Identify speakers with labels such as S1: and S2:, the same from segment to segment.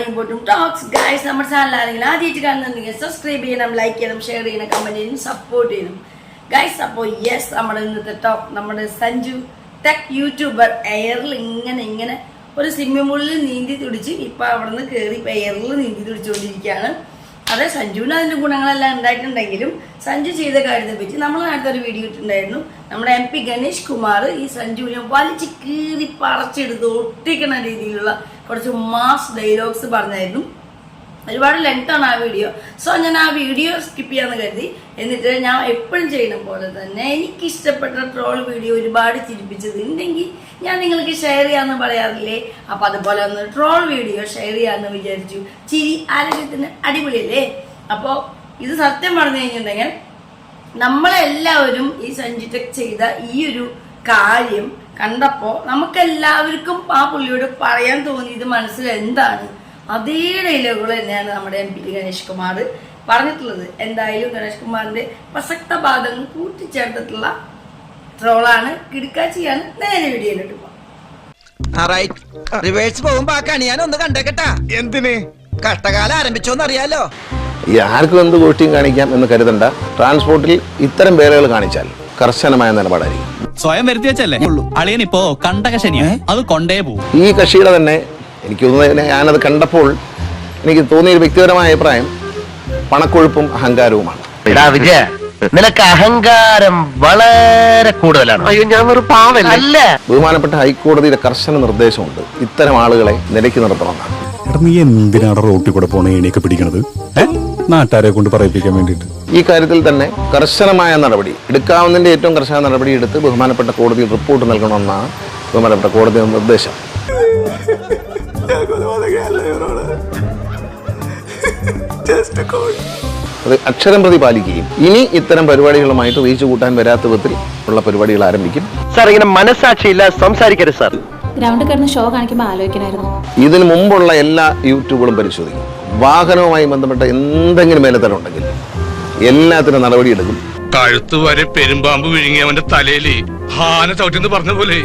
S1: ആടിയും പോട്ടും talks guys. നമ്മുടെ channel ആരെങ്കിലും ആദ്യമായിട്ട് കാണുന്നുണ്ടെങ്കിൽ സബ്സ്ക്രൈബ് ചെയ്യണം, ലൈക്ക് ചെയ്യണം, ഷെയർ ചെയ്യണം, കമന്റ് ചെയ്യണം, സപ്പോർട്ട് ചെയ്യണം ഗൈസ്. അപ്പോൾ യെസ്, നമ്മുടെ ഇന്നത്തെ ടോപ്പ് നമ്മുടെ സഞ്ജു ടെക് യൂട്യൂബർ എയറിൽ ഇങ്ങനെ ഒരു സ്വിമ്മിംഗ് പൂളിൽ നീന്തി തുടിച്ച് ഇപ്പൊ അവിടെ നിന്ന് കയറി എയറിൽ നീന്തി തുടിച്ചുകൊണ്ടിരിക്കുകയാണ്. അതെ, സഞ്ജുവിന് അതിന്റെ ഗുണങ്ങളെല്ലാം ഉണ്ടായിട്ടുണ്ടെങ്കിലും സഞ്ജു ചെയ്ത കാര്യത്തെ പറ്റി നമ്മൾ നേരത്തെ ഒരു വീഡിയോ ഇട്ടുണ്ടായിരുന്നു. നമ്മുടെ MP ഗണേഷ് കുമാർ ഈ സഞ്ജുവിനെ വലിച്ച് കീറി പറിച്ചെടുത്ത് ഒട്ടിക്കുന്ന രീതിയിലുള്ള കുറച്ച് മാസ് ഡയലോഗ്സ് പറഞ്ഞായിരുന്നു. ഒരുപാട് ലെങ്ത് ആണ് ആ വീഡിയോ. സോ ഞാൻ ആ വീഡിയോ സ്കിപ്പ് ചെയ്യാന്ന് കരുതി. എന്നിട്ട് ഞാൻ എപ്പോഴും ചെയ്യുന്ന പോലെ തന്നെ എനിക്കിഷ്ടപ്പെട്ട ട്രോൾ വീഡിയോ ഒരുപാട് ചിരിപ്പിച്ചത് ഉണ്ടെങ്കിൽ ഞാൻ നിങ്ങൾക്ക് ഷെയർ ചെയ്യാന്ന് പറയാറില്ലേ, അപ്പൊ അതുപോലെ ഒന്ന് ട്രോൾ വീഡിയോ ഷെയർ ചെയ്യാന്ന് വിചാരിച്ചു. ചിരി ആരോഗ്യത്തിന് അടിപൊളിയല്ലേ. അപ്പോൾ ഇത് സത്യം പറഞ്ഞു കഴിഞ്ഞിട്ടുണ്ടെങ്കിൽ നമ്മളെല്ലാവരും ഈ സഞ്ജു ടെക് ചെയ്ത ഈ ഒരു കാര്യം കണ്ടപ്പോൾ നമുക്കെല്ലാവർക്കും ആ പുള്ളിയോട് പറയാൻ തോന്നിയത് മനസ്സിൽ എന്താണ്, അതേ ഡയലോഗുകൾ തന്നെയാണ് നമ്മുടെ MP ഗണേഷ് കുമാർ പറഞ്ഞിട്ടുള്ളത്. എന്തായാലും ഗണേഷ് കുമാറിന്റെ പ്രസക്ത ഭാഗങ്ങൾ കൂട്ടിച്ചേർത്തിട്ടുള്ള ട്രോളാണ്, കിടക്കാച്ചിയാണ്. നേരെ വീഡിയോയിലോട്ട് പോകാം.
S2: എന്തിന് കഷ്ടകാലം ആരംഭിച്ചോന്ന് അറിയാലോ.
S3: ഈ ആർക്കും എന്ത് ഗോഷ്ടിയും കാണിക്കാം എന്ന് കരുതണ്ട. ട്രാൻസ്പോർട്ടിൽ ഇത്തരം പേരുകൾ കാണിച്ചാൽ കർശനമായ നിലപാടായിരിക്കും.
S4: സ്വയം വരുത്തി വെച്ചല്ലേ അളിയൻ ഇപ്പോ കണ്ടകശനിയാ, അത് കൊണ്ടേ പോകും.
S3: ഈ കക്ഷിയുടെ തന്നെ എനിക്ക് തോന്നുന്നത്, ഞാനത് കണ്ടപ്പോൾ എനിക്ക് തോന്നിയൊരു വ്യക്തിപരമായ അഭിപ്രായം പണക്കൊഴുപ്പും അഹങ്കാരവുമാണ്.
S5: വിജയ, നിനക്ക് അഹങ്കാരം വളരെ കൂടുതലാണ്. അയ്യോ, ഞാൻ ഒരു പാവല്ല.
S3: ബഹുമാനപ്പെട്ട ഹൈക്കോടതിയുടെ കർശന നിർദ്ദേശമുണ്ട് ഇത്തരം ആളുകളെ നിലയ്ക്ക് നിർത്തണമെന്നാണ്.
S6: നീ എന്തിനാണ് റോട്ടിൽ കൂടെ പോണ എണിയൊക്കെ പിടിക്കണത്? നാട്ടുകാരെ കൊണ്ട് പറയിപ്പിക്കാൻ വേണ്ടിട്ട്.
S3: ഈ കാര്യത്തിൽ തന്നെ കർശനമായ നടപടി എടുക്കാവുന്നതിന്റെ ഏറ്റവും കർശന നടപടി എടുത്ത് ബഹുമാനപ്പെട്ട കോടതിയിൽ റിപ്പോർട്ട് നൽകണമെന്നാണ് ബഹുമാനപ്പെട്ട കോടതിയുടെ നിർദ്ദേശം. അത് അക്ഷരം പ്രതി പാലിക്കുകയും ഇനി ഇത്തരം പരിപാടികളുമായിട്ട് റീച്ച് കൂട്ടാൻ വരാത്ത വിധത്തിൽ ഉള്ള പരിപാടികൾ ആരംഭിക്കും.
S5: സാർ, ഇങ്ങനെ മനസ്സാക്ഷിയില്ല സംസാരിക്കരുത് സാർ.
S7: ഗ്രൗണ്ടിൽ കിടന്ന് ഷോ കാണിക്കുമ്പോൾ ആലോചിക്കണമായിരുന്നു.
S3: ഇതിനു മുമ്പുള്ള എല്ലാ യൂട്യൂബുകളും പരിശോധിക്കും. വാഹനവുമായി ബന്ധപ്പെട്ട എന്തെങ്കിലും മേലത്തരമുണ്ടെങ്കിൽ എല്ലാത്തിനും നടപടിയെടുക്കും.
S2: കഴുത്ത് വരെ പെരുമ്പാമ്പ് വിഴുങ്ങി അവന്റെ തലയില് ഹാന ചവിട്ടിന്ന് പറഞ്ഞ പോലെ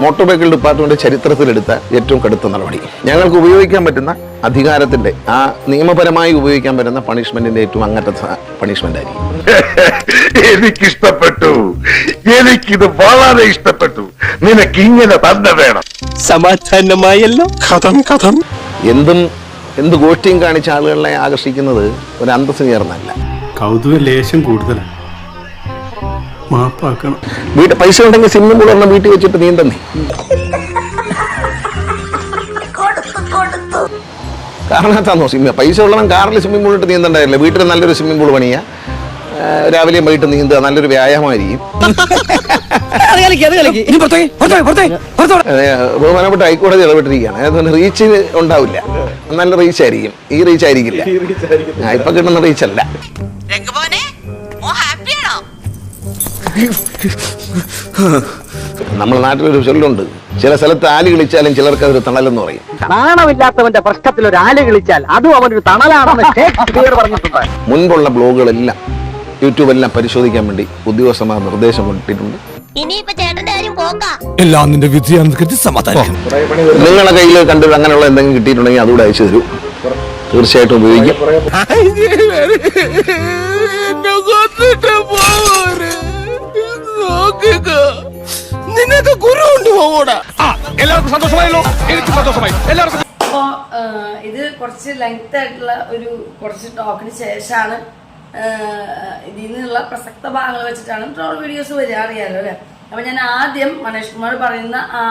S3: മോട്ടോർ വെഹിക്കിൾ ഡിപ്പാർട്ട്മെന്റ് ചരിത്രത്തിലെടുത്ത ഏറ്റവും കടുത്ത നടപടി. ഞങ്ങൾക്ക് ഉപയോഗിക്കാൻ പറ്റുന്ന അധികാരത്തിന്റെ ആ നിയമപരമായി ഉപയോഗിക്കാൻ പറ്റുന്ന പണിഷ്മെന്റിന്റെ ഏറ്റവും അങ്ങനത്തെ പണിഷ്മെന്റ് ആയിരിക്കും.
S5: എനിക്കിഷ്ടപ്പെട്ടു, എനിക്കിത് വളരെ ഇഷ്ടപ്പെട്ടു. നിനക്ക് ഇങ്ങനെ തന്നെ വേണം.
S4: സമാധാനമായല്ലോ.
S6: കഥം
S3: എന്ത് ഗോഷ്ടിയും കാണിച്ച ആളുകളെ ആകർഷിക്കുന്നത് ഒരു അന്തസ്സിന് ചേർന്നല്ല.
S6: കൗതുക ലേശം കൂടുതലാണ്. മാപ്പാക്കണം.
S3: പൈസ ഉണ്ടെങ്കിൽ സ്വിമ്മിംഗ് പൂൾ ഒരെണ്ണം വീട്ടിൽ വെച്ചിട്ട് നീന്തന്നേ. കാരണത്താന്നോ സ്വിമ്മിംഗ് പൈസ ഉള്ളവൻ കാറിൽ സ്വിമ്മിംഗ് പൂൾ ഇട്ട് നീന്തണ്ടായില്ല. വീട്ടിൽ നല്ലൊരു സ്വിമ്മിംഗ് പൂൾ പണിയാ, രാവിലെയും വൈകിട്ട് നീന്തുക, നല്ലൊരു വ്യായാമമായിരിക്കും. ബഹുമാനപ്പെട്ട ഹൈക്കോടതി ഇടപെട്ടിരിക്കുകയാണ്. അതുകൊണ്ട് റീച്ച് ഉണ്ടാവില്ല, നല്ല റീച്ച് ആയിരിക്കും. ഈ റീച്ച് ആയിരിക്കില്ല, ഇപ്പൊ കിട്ടുന്ന റീച്ച് അല്ല. നമ്മുടെ നാട്ടിലൊരു ചൊല്ലുണ്ട്, ചില സ്ഥലത്ത് ആല് കളിച്ചാലും ചിലർക്ക് അതൊരു തണലെന്ന് പറയും.
S5: നാണമില്ലാത്തവന്റെ പ്രശ്നത്തിൽ ഒരു ആല് കളിച്ചാൽ അതും അവനൊരു തണലാണെന്ന് ഷേക്സ്പിയർ പറഞ്ഞിട്ടുണ്ട്.
S3: മുൻപുള്ള ബ്ലോഗുകളെല്ലാം യൂട്യൂബെല്ലാം പരിശോധിക്കാൻ വേണ്ടി ഉദ്യോഗസ്ഥന്മാർ നിർദ്ദേശം കൊണ്ടിട്ടുണ്ട്.
S6: എല്ലാം നിന്റെ വിധിയാണെന്ന് സമാധാനം.
S3: നിങ്ങളുടെ കയ്യിൽ കണ്ടു അങ്ങനെയുള്ള എന്തെങ്കിലും കിട്ടിയിട്ടുണ്ടെങ്കിൽ അതുകൂടെ അയച്ചു തരൂ, തീർച്ചയായിട്ടും ഉപയോഗിക്കും.
S2: നിനക്ക് ഗുരു കൊണ്ടുപോകൂടാ. എല്ലാവർക്കും സന്തോഷമായല്ലോ, എനിക്ക് സന്തോഷമായി. എല്ലാവർക്കും
S1: അപ്പോൾ ഇത് കുറച്ച് ലെങ്ത് ആയിട്ടുള്ള ഒരു കുറച്ച് ടോക്കിന് ശേഷമാണ് ഇതിൽ നിന്നുള്ള പ്രസക്ത ഭാഗങ്ങൾ വെച്ചിട്ടാണ് ട്രോൾ വീഡിയോസ് വരിക, അറിയാലോ അല്ലേ. അപ്പൊ ഞാൻ ആദ്യം മനേഷ് കുമാർ പറയുന്ന ആ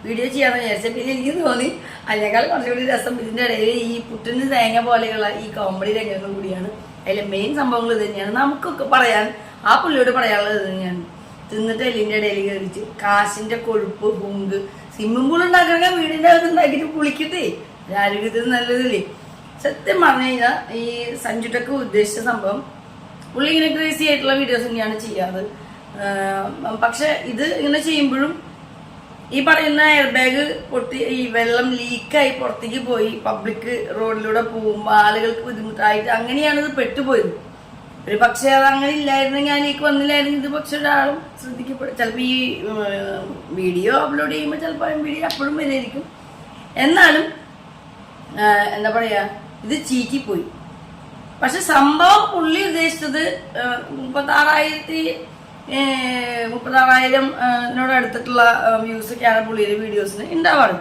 S1: വീഡിയോ ചെയ്യാമെന്ന് വിചാരിച്ചത്. പിന്നെ എനിക്ക് തോന്നി അതിനേക്കാൾ കുറച്ചുകൂടി രസം ഇതിന്റെ ഇടയിൽ ഈ പുട്ടിന് തേങ്ങ പോലെയുള്ള ഈ കോമഡി രംഗങ്ങൾ കൂടിയാണ്. അതിലെ മെയിൻ സംഭവങ്ങൾ ഇത് തന്നെയാണ്. നമുക്കൊക്കെ പറയാൻ ആ പുള്ളിയോട് പറയാനുള്ളത് ഇത് തന്നെയാണ്. തിന്നിട്ട് എല്ലിന്റെ ഇടയിൽ കയറിച്ച് കാശിന്റെ കൊഴുപ്പ് ഹുങ്ക് സ്വിമ്മിംഗ് പൂൾ ഉണ്ടാക്കണമെങ്കിൽ വീടിന്റെ അകത്ത് ഉണ്ടാക്കിയിട്ട് കുളിക്കട്ടെ, ആരോഗ്യത്തിന് നല്ലതില്ലേ. സത്യം പറഞ്ഞു കഴിഞ്ഞാൽ ഈ സഞ്ജു ടെക് ഉദ്ദേശിച്ച സംഭവം പുള്ളി ഇങ്ങനെ ക്രേസി ആയിട്ടുള്ള വീഡിയോസ് തന്നെയാണ് ചെയ്യാറ്. പക്ഷെ ഇത് ഇങ്ങനെ ചെയ്യുമ്പോഴും ഈ പറയുന്ന എയർ ബാഗ് പൊട്ടി ഈ വെള്ളം ലീക്കായി പുറത്തേക്ക് പോയി പബ്ലിക് റോഡിലൂടെ പോകുമ്പോൾ ആളുകൾക്ക് ബുദ്ധിമുട്ടായിട്ട് അങ്ങനെയാണ് ഇത് പെട്ടുപോയത്. ഒരു പക്ഷെ അത് അങ്ങനെ ഇല്ലായിരുന്നെങ്കിൽ അതിലേക്ക് വന്നില്ലായിരുന്നു ഇത് പക്ഷെ ഒരാളും ശ്രദ്ധിക്കപ്പെടും. ചിലപ്പോൾ ഈ വീഡിയോ അപ്ലോഡ് ചെയ്യുമ്പോൾ ചിലപ്പോൾ വീഡിയോ അപ്പോഴും വരായിരിക്കും. എന്നാലും എന്താ പറയാ ഇത് ചീറ്റിപ്പോയി. പക്ഷെ സംഭവം പുള്ളി ഉദ്ദേശിച്ചത് 36,000 അടുത്തിട്ടുള്ള വ്യൂസൊക്കെയാണ് പുള്ളിയുടെ വീഡിയോസിന് ഉണ്ടാവാറ്.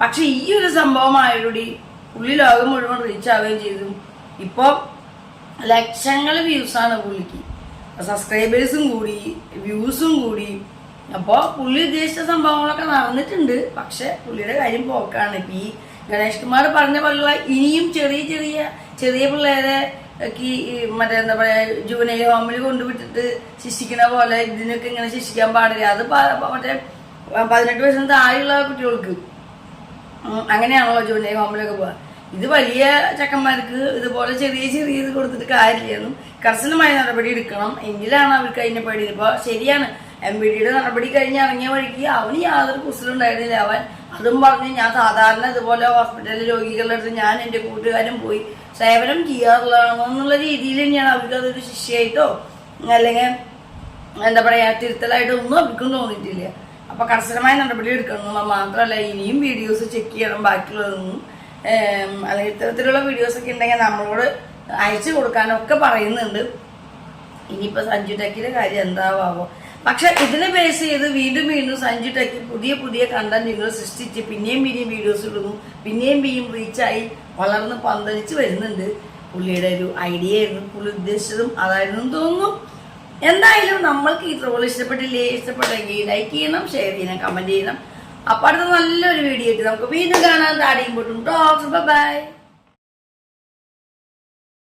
S1: പക്ഷെ ഈ ഒരു സംഭവമായോടുകൂടി പുള്ളി ലോകം മുഴുവൻ റീച്ച് ആവുകയും ചെയ്തു. ഇപ്പോൾ ലക്ഷങ്ങൾ വ്യൂസാണ് പുള്ളിക്ക്, സബ്സ്ക്രൈബേഴ്സും കൂടി, വ്യൂസും കൂടി. അപ്പോൾ പുള്ളി ഉദ്ദേശിച്ച സംഭവങ്ങളൊക്കെ നടന്നിട്ടുണ്ട്. പക്ഷെ പുള്ളിയുടെ കാര്യം പോക്കാണ്. ഇപ്പം ഈ ഗണേഷ് കുമാർ പറഞ്ഞ പോലുള്ള ഇനിയും ചെറിയ പിള്ളേരെ മറ്റേ എന്താ പറയാ ജൂനിയർ ഹോമിൽ കൊണ്ടുവിട്ടിട്ട് ശിക്ഷിക്കണ പോലെ ഇതിനൊക്കെ ഇങ്ങനെ ശിക്ഷിക്കാൻ പാടില്ല. അത് മറ്റേ 18 വയസ്സിന് താഴെയുള്ള കുട്ടികൾക്ക് അങ്ങനെയാണല്ലോ ജൂനിയർ ഹോമിലൊക്കെ പോവാ. ഇത് വലിയ ചക്കന്മാർക്ക് ഇതുപോലെ ചെറിയ ഇത് കൊടുത്തിട്ട് കാര്യമില്ലെന്നും കർശനമായ നടപടി എടുക്കണം. എങ്കിലാണ് അവർക്ക് അതിനെ പേടി. ഇപ്പോൾ ശരിയാണ്, MBDയുടെ നടപടി കഴിഞ്ഞ് ഇറങ്ങിയ വഴിക്ക് അവന് യാതൊരു കുസലുണ്ടായിരുന്നില്ല. അവൻ അതും പറഞ്ഞ് ഞാൻ സാധാരണ ഇതുപോലെ ഹോസ്പിറ്റലിൽ രോഗികളുടെ അടുത്ത് ഞാൻ എൻ്റെ കൂട്ടുകാരും പോയി സേവനം ചെയ്യാറുള്ളതാണെന്നുള്ള രീതിയിൽ തന്നെയാണ് അവർക്ക് അതൊരു ശിക്ഷയായിട്ടോ അല്ലെങ്കിൽ എന്താ പറയാ തിരുത്തലായിട്ടോ ഒന്നും അവർക്കും തോന്നിയിട്ടില്ല. അപ്പൊ കർശനമായ നടപടി എടുക്കണം. മാത്രമല്ല ഇനിയും വീഡിയോസ് ചെക്ക് ചെയ്യണം ബാക്കിയുള്ളതൊന്നും. അല്ലെങ്കിൽ ഇത്തരത്തിലുള്ള വീഡിയോസ് ഒക്കെ ഉണ്ടെങ്കിൽ നമ്മളോട് അയച്ചു കൊടുക്കാനൊക്കെ പറയുന്നുണ്ട്. ഇനിയിപ്പോൾ സഞ്ജു ടെക്കിന്റെ കാര്യം എന്താവാമോ. പക്ഷെ ഇതിനെ ബേസ് ചെയ്ത് വീണ്ടും സഞ്ജു ടെക്ക് പുതിയ കണ്ടന്റുകൾ സൃഷ്ടിച്ച് പിന്നെയും വീഡിയോസ് ഇടുന്നു. പിന്നെയും റീച്ചായി വളർന്ന് പന്തലിച്ച് വരുന്നുണ്ട്. പുള്ളിയുടെ ഒരു ഐഡിയ ആയിരുന്നു, പുള്ളി ഉദ്ദേശിച്ചതും അതായിരുന്നു തോന്നുന്നു. എന്തായാലും നമ്മൾക്ക് ഈ ട്രോൾ ഇഷ്ടപ്പെട്ടെങ്കിൽ ലൈക്ക് ചെയ്യണം, ഷെയർ ചെയ്യണം, കമന്റ് ചെയ്യണം. അപ്പോൾ അടുത്ത നല്ലൊരു വീഡിയോ ആയിട്ട് നമുക്ക് വീണ്ടും കാണാൻ. താടിയും പൊട്ടും. ബൈ.